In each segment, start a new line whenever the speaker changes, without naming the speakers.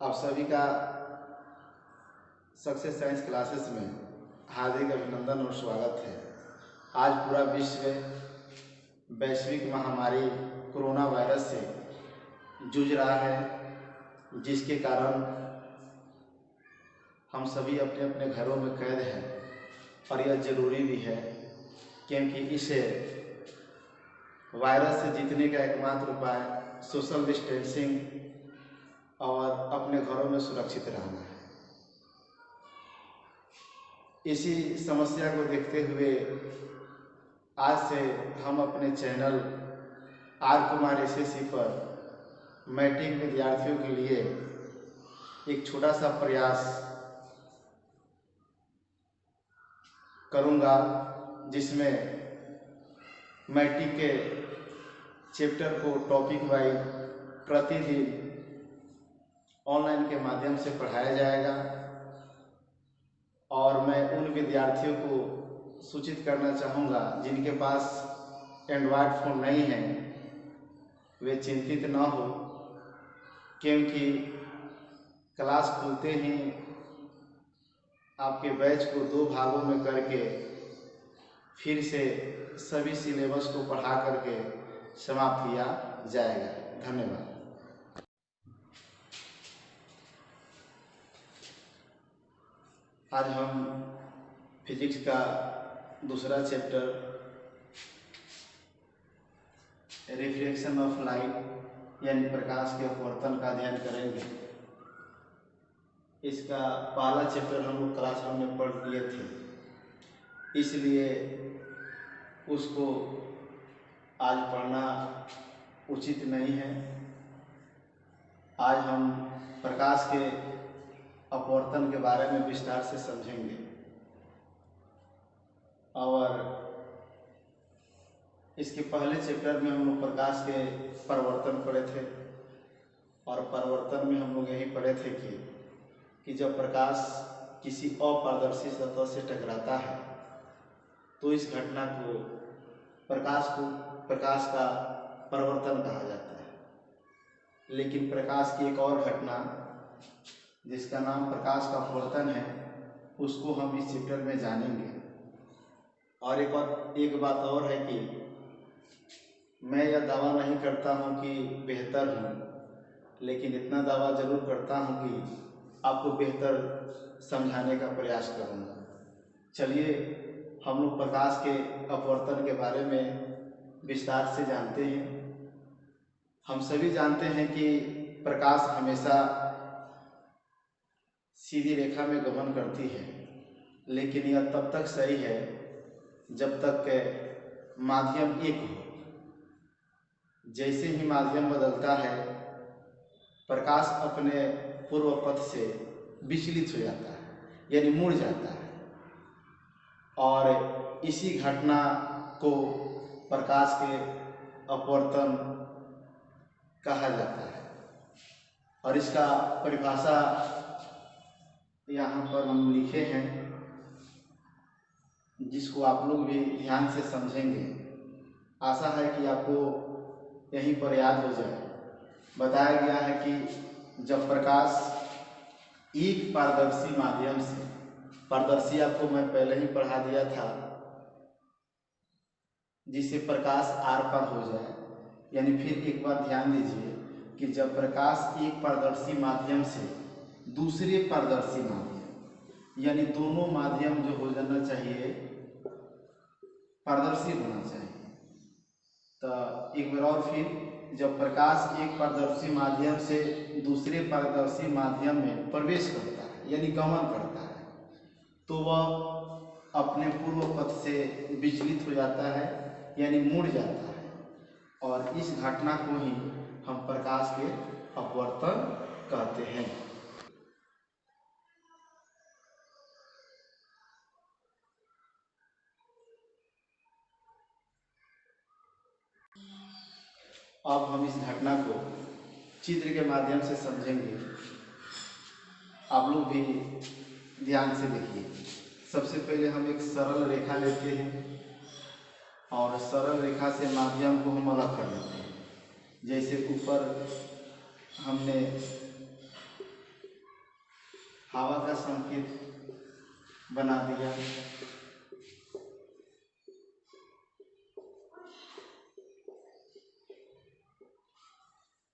आप सभी का सक्सेस साइंस क्लासेस में हार्दिक अभिनंदन और स्वागत है। आज पूरा विश्व वैश्विक महामारी कोरोना वायरस से जूझ रहा है, जिसके कारण हम सभी अपने अपने घरों में कैद हैं और यह जरूरी भी है, क्योंकि इसे वायरस से जीतने का एकमात्र उपाय सोशल डिस्टेंसिंग और अपने घरों में सुरक्षित रहना है। इसी समस्या को देखते हुए आज से हम अपने चैनल आर कुमार एसएससी पर मैट्रिक विद्यार्थियों के लिए एक छोटा सा प्रयास करूंगा, जिसमें मैट्रिक के चैप्टर को टॉपिक वाइज प्रतिदिन ऑनलाइन के माध्यम से पढ़ाया जाएगा। और मैं उन विद्यार्थियों को सूचित करना चाहूँगा जिनके पास एंड्रॉयड फ़ोन नहीं है, वे चिंतित न हो, क्योंकि क्लास खुलते ही आपके बैच को 2 भागों में करके फिर से सभी सिलेबस को पढ़ा करके समाप्त किया जाएगा। धन्यवाद। आज हम फिजिक्स का दूसरा चैप्टर रिफ्लेक्शन ऑफ लाइट यानी प्रकाश के अपवर्तन का अध्ययन करेंगे। इसका पहला चैप्टर हम लोग क्लासरूम में पढ़ लिए थे, इसलिए उसको आज पढ़ना उचित नहीं है। आज हम प्रकाश के अपवर्तन के बारे में विस्तार से समझेंगे। और इसके पहले चैप्टर में हम लोग प्रकाश के परिवर्तन पढ़े थे, और परिवर्तन में हम लोग यही पढ़े थे कि जब प्रकाश किसी अपारदर्शी सतह से टकराता है तो इस घटना को प्रकाश का परिवर्तन कहा जाता है। लेकिन प्रकाश की एक और घटना जिसका नाम प्रकाश का अपवर्तन है, उसको हम इस चैप्टर में जानेंगे। और एक बात और है कि मैं यह दावा नहीं करता हूँ कि बेहतर हूँ, लेकिन इतना दावा जरूर करता हूँ कि आपको बेहतर समझाने का प्रयास करूँगा। चलिए हम लोग प्रकाश के अपवर्तन के बारे में विस्तार से जानते हैं। हम सभी जानते हैं कि प्रकाश हमेशा सीधी रेखा में गमन करती है, लेकिन यह तब तक सही है जब तक माध्यम एक हो। जैसे ही माध्यम बदलता है, प्रकाश अपने पूर्व पथ से विचलित हो जाता है, यानी मुड़ जाता है, और इसी घटना को प्रकाश के अपवर्तन कहा जाता है। और इसका परिभाषा यहाँ पर हम लिखे हैं, जिसको आप लोग भी ध्यान से समझेंगे। आशा है कि आपको यहीं पर याद हो जाए। बताया गया है कि जब प्रकाश एक पारदर्शी माध्यम से, पारदर्शी आपको मैं पहले ही पढ़ा दिया था, जिससे प्रकाश आर पार हो जाए, यानी फिर एक बार ध्यान दीजिए कि जब प्रकाश एक पारदर्शी माध्यम से दूसरे पारदर्शी माध्यम, यानी दोनों माध्यम जो हो जाना चाहिए पारदर्शी होना चाहिए, तो एक बार और फिर जब प्रकाश एक पारदर्शी माध्यम से दूसरे पारदर्शी माध्यम में प्रवेश करता है, यानी गमन करता है, तो वह अपने पूर्व पथ से विचलित हो जाता है, यानी मुड़ जाता है। और इस घटना को ही हम प्रकाश के अपवर्तन कहते हैं। अब हम इस घटना को चित्र के माध्यम से समझेंगे। आप लोग भी ध्यान से देखिए। सबसे पहले हम एक सरल रेखा लेते हैं और सरल रेखा से माध्यम को हम अलग कर लेते हैं। जैसे ऊपर हमने हवा का संकेत बना दिया।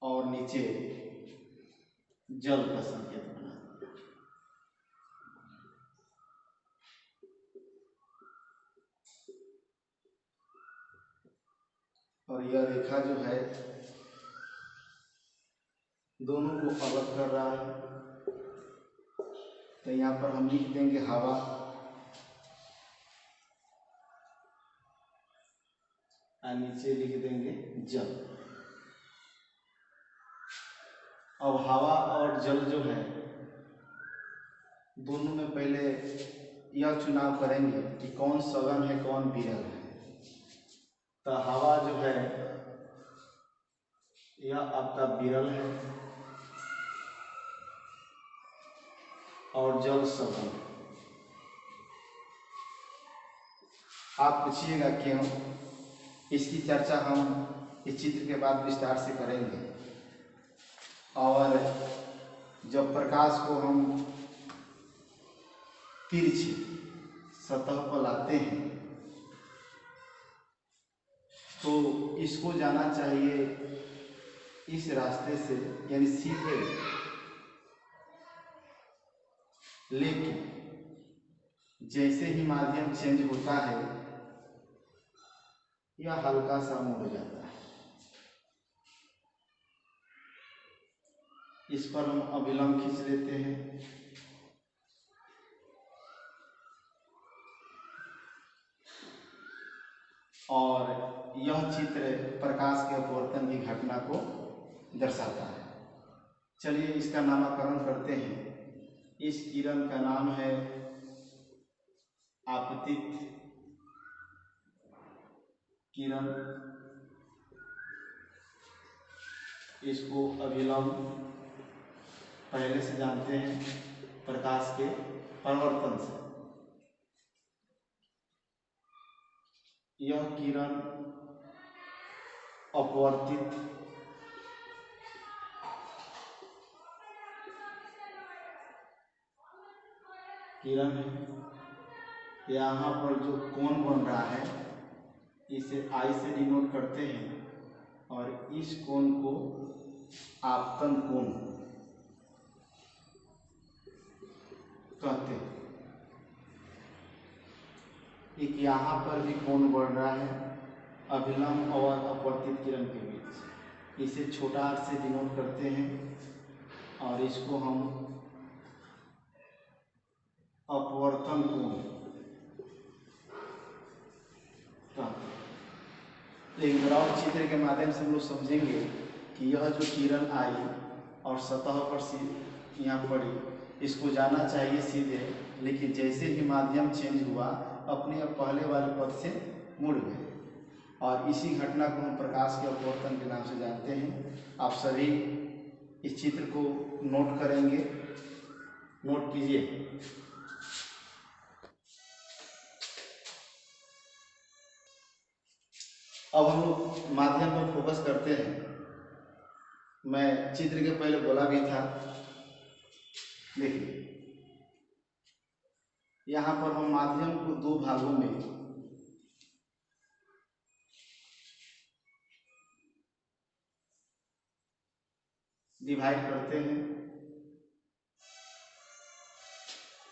और नीचे जल का संकेत बना दिया। और यह रेखा जो है दोनों को अलग कर रहा है। तो यहाँ पर हम लिख देंगे हवा और नीचे लिख देंगे जल। अब हवा और जल जो है दोनों में पहले यह चुनाव करेंगे कि कौन सघन है कौन विरल है। तो हवा जो है यह आपका विरल है और जल सघन। आप पूछिएगा क्यों, इसकी चर्चा हम इस चित्र के बाद विस्तार से करेंगे। और जब प्रकाश को हम तिरछी सतह पर लाते हैं तो इसको जाना चाहिए इस रास्ते से, यानी सीधे। लेकिन जैसे ही माध्यम चेंज होता है यह हल्का सा मुड़ जाता है। इस पर हम अभिलंब खींच लेते हैं। और यह चित्र प्रकाश के अपवर्तन की घटना को दर्शाता है। चलिए इसका नामकरण करते हैं। इस किरण का नाम है आपतित किरण। इसको अभिलंब पहले से जानते हैं प्रकाश के परावर्तन से। यह किरण अपवर्तित किरण है। यहाँ पर जो कोण बन रहा है इसे आई से डिनोट करते हैं और इस कोण को आपतन कोण कहते हैं। एक यहाँ पर भी कोण बढ़ रहा है अभिलंब और अपवर्तित किरण के बीच। इसे छोटा r से डिनोट करते हैं और इसको हम अपवर्तन कोण कहते हैं। एक ग्राउंड चित्र के माध्यम से हम लोग समझेंगे कि यह जो किरण आई और सतह पर यहाँ पड़ी, इसको जाना चाहिए सीधे, लेकिन जैसे ही माध्यम चेंज हुआ अपने अब पहले वाले पथ से मुड़ गए। और इसी घटना को हम प्रकाश के अपवर्तन के नाम से जानते हैं। आप सभी इस चित्र को नोट करेंगे, नोट कीजिए। अब हम लोग माध्यम पर फोकस करते हैं। मैं चित्र के पहले बोला भी था, देखिए यहाँ पर हम माध्यम को दो भागों में डिवाइड करते हैं।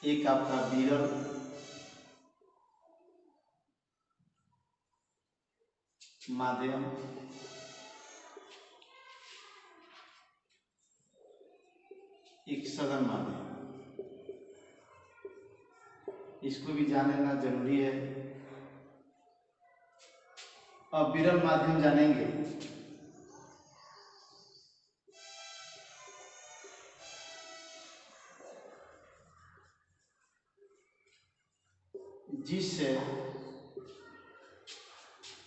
एक आपका विरल माध्यम, एक सघन माध्यम। इसको भी जान लेना जरूरी है। अब विरल माध्यम जानेंगे। जिससे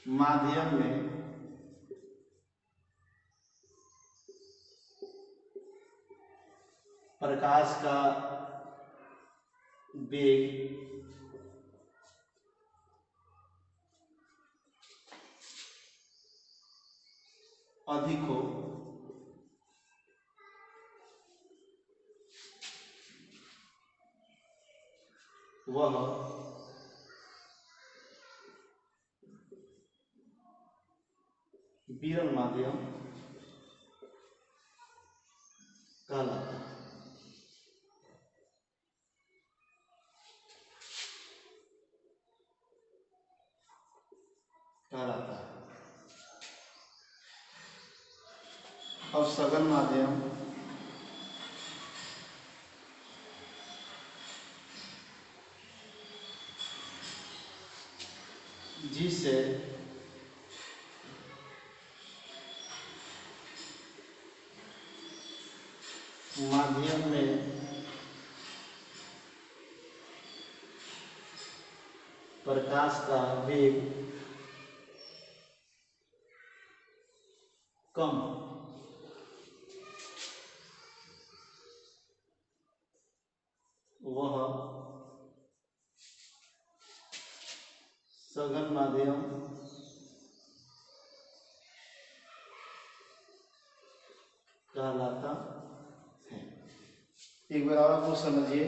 माध्यम में प्रकाश का वेग अधिक हो वह विरल माध्यम कहलाता है। अब सघन माध्यम जिसे माध्यम में प्रकाश का वेग कम, वह सघन माध्यम कहलाता है। एक बार और आप लोग समझिए,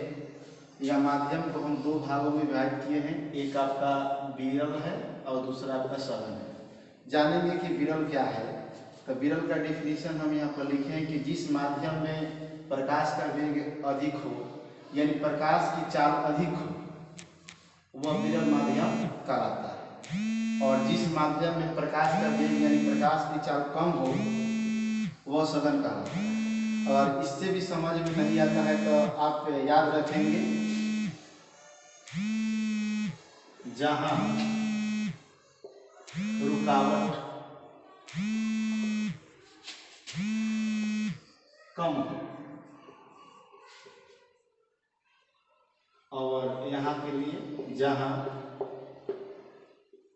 यह माध्यम को हम दो भागों में विभाजित किए हैं, एक आपका विरल है और दूसरा आपका सघन है। जानेंगे कि विरल क्या है। तो विरल का डेफिनेशन हम यहाँ पर लिखे हैं कि जिस माध्यम में प्रकाश का वेग अधिक हो, यानी प्रकाश की चाल अधिक हो, वह विरल माध्यम कहलाता है। और जिस माध्यम में प्रकाश का वेग यानी प्रकाश की चाल कम हो, वह सघन कहलाता है। और इससे भी समझ में नहीं आता है तो आप याद रखेंगे, जहां रुकावट कम हो, और यहाँ के लिए जहां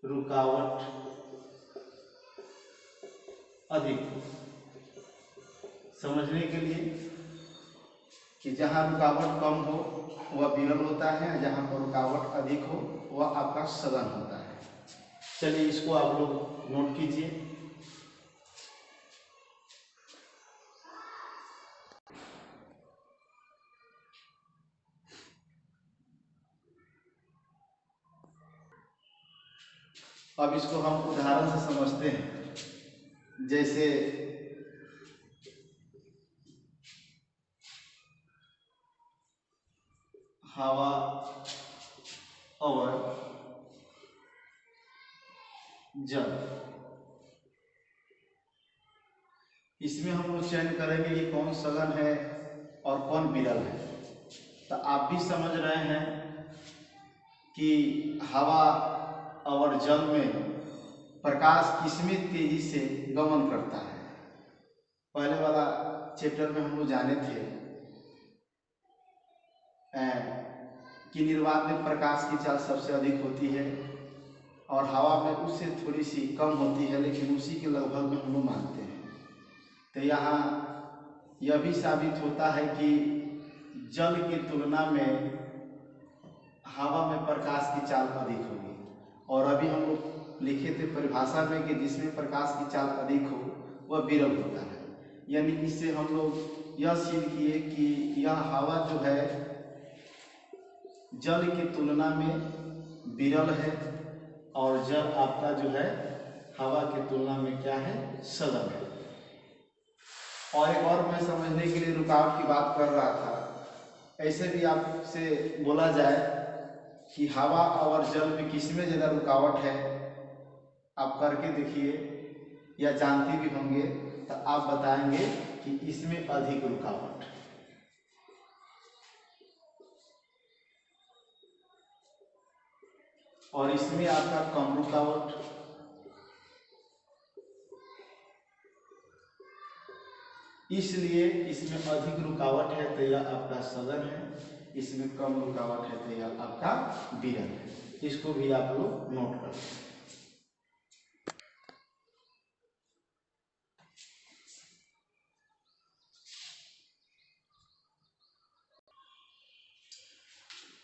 रुकावट अधिक हो। समझने के लिए कि जहां रुकावट कम हो वह विरल होता है, जहां पर रुकावट अधिक हो वह आपका सघन होता है। चलिए इसको आप लोग नोट कीजिए। अब इसको हम उदाहरण से समझते हैं। जैसे हवा और जल, इसमें हम लोग चयन करेंगे कि कौन सघन है और कौन विरल है। तो आप भी समझ रहे हैं कि हवा और जल में प्रकाश किसमें तेजी से गमन करता है। पहले वाला चैप्टर में हम लोग जाने थे कि निर्वात में प्रकाश की चाल सबसे अधिक होती है और हवा में उससे थोड़ी सी कम होती है, लेकिन उसी के लगभग में हम लोग मानते हैं। तो यहाँ यह भी साबित होता है कि जल की तुलना में हवा में प्रकाश की चाल अधिक होगी। और अभी हम लोग लिखे थे परिभाषा में कि जिसमें प्रकाश की चाल अधिक हो वह विरल होता है। यानी इससे हम लोग यह सिद्ध किए कि यह हवा जो है जल की तुलना में विरल है और जल आपका जो है हवा की तुलना में क्या है, सघन है। और एक और मैं समझने के लिए रुकावट की बात कर रहा था। ऐसे भी आपसे बोला जाए कि हवा और जल में किसमें ज़्यादा रुकावट है, आप करके देखिए या जानते भी होंगे तो आप बताएंगे कि इसमें अधिक रुकावट, और इसमें आपका कम रुकावट। इसलिए इसमें अधिक रुकावट है तो यह आपका सघन है, इसमें कम रुकावट है तो यह आपका विरल है। इसको भी आप लोग नोट कर लें।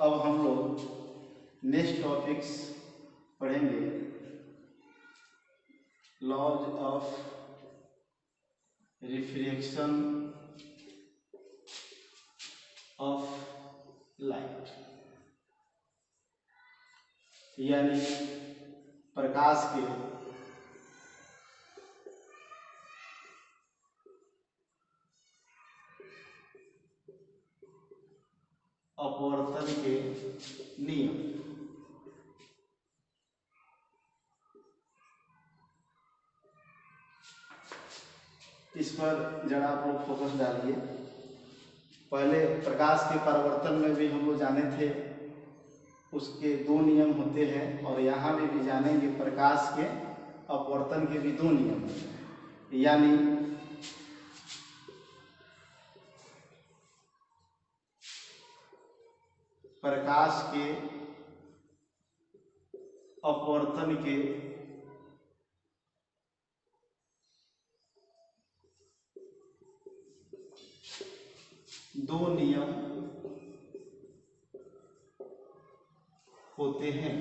अब हम लोग नेक्स्ट टॉपिक्स पढ़ेंगे, laws of refraction of light. यानी प्रकाश के अपवर्तन के नियम। इस पर जरा आप लोग फोकस डालिए। पहले प्रकाश के परावर्तन में भी हम लोग जाने थे, उसके दो नियम होते हैं, और यहाँ भी जानेंगे प्रकाश के अपवर्तन के भी दो नियम होते हैं। यानी प्रकाश के अपवर्तन के दो नियम होते हैं।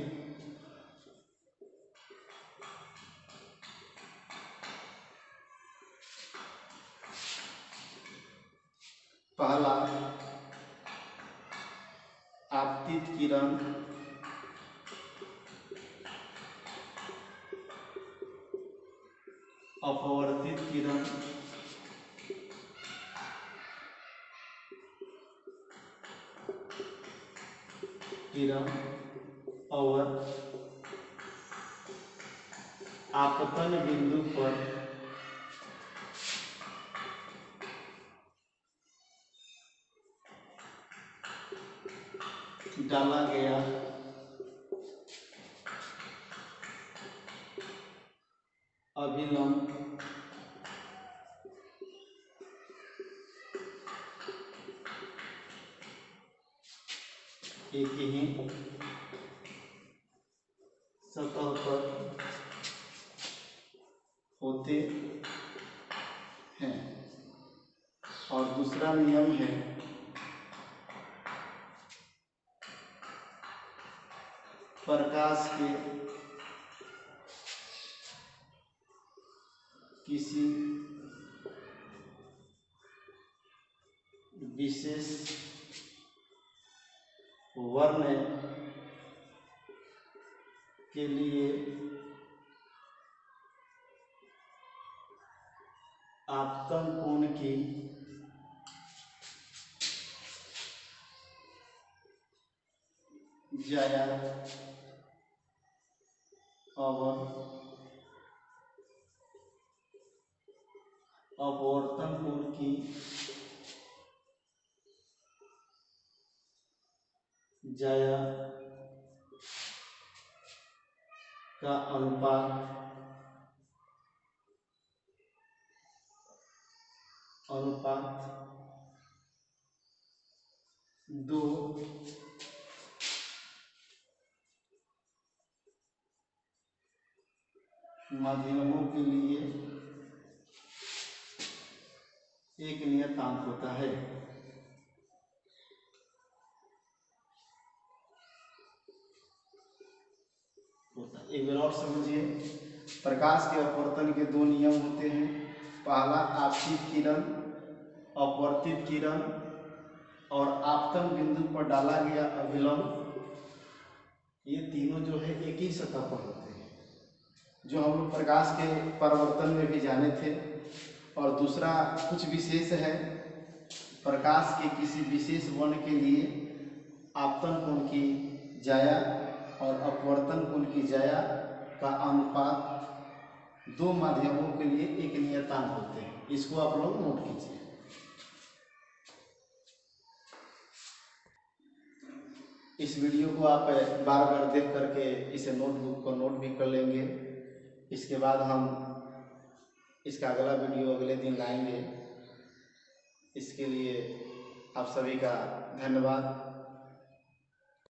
पहला, आपतित किरण अपवर्तित किरण और आपतन बिंदु पर डाला गया अभिलंब एक ही सतह पर होते हैं। और दूसरा नियम है प्रकाश के किसी विशेष वर्ण के लिए आपतन कोण की ज्या और अपवर्तन कोण की ज्या का अनुपात दो माध्यमों के लिए एक नियतांक होता है। एक बार और समझिए, प्रकाश के अपवर्तन के दो नियम होते हैं। पहला, आपतित किरण, अपवर्तित किरण और आपतन बिंदु पर डाला गया अभिलंब, ये तीनों जो है एक ही सतह पर होते हैं, जो हम लोग प्रकाश के परावर्तन में भी जाने थे। और दूसरा कुछ विशेष है, प्रकाश के किसी विशेष वर्ण के लिए आपतन कोण की ज्या और अपवर्तन कोण की ज्या का अनुपात दो माध्यमों के लिए एक नियतांक होते हैं। इसको आप लोग नोट कीजिए। इस वीडियो को आप बार बार देख करके इसे नोटबुक को नोट भी कर लेंगे। इसके बाद हम इसका अगला वीडियो अगले दिन लाएंगे। इसके लिए आप सभी का धन्यवाद।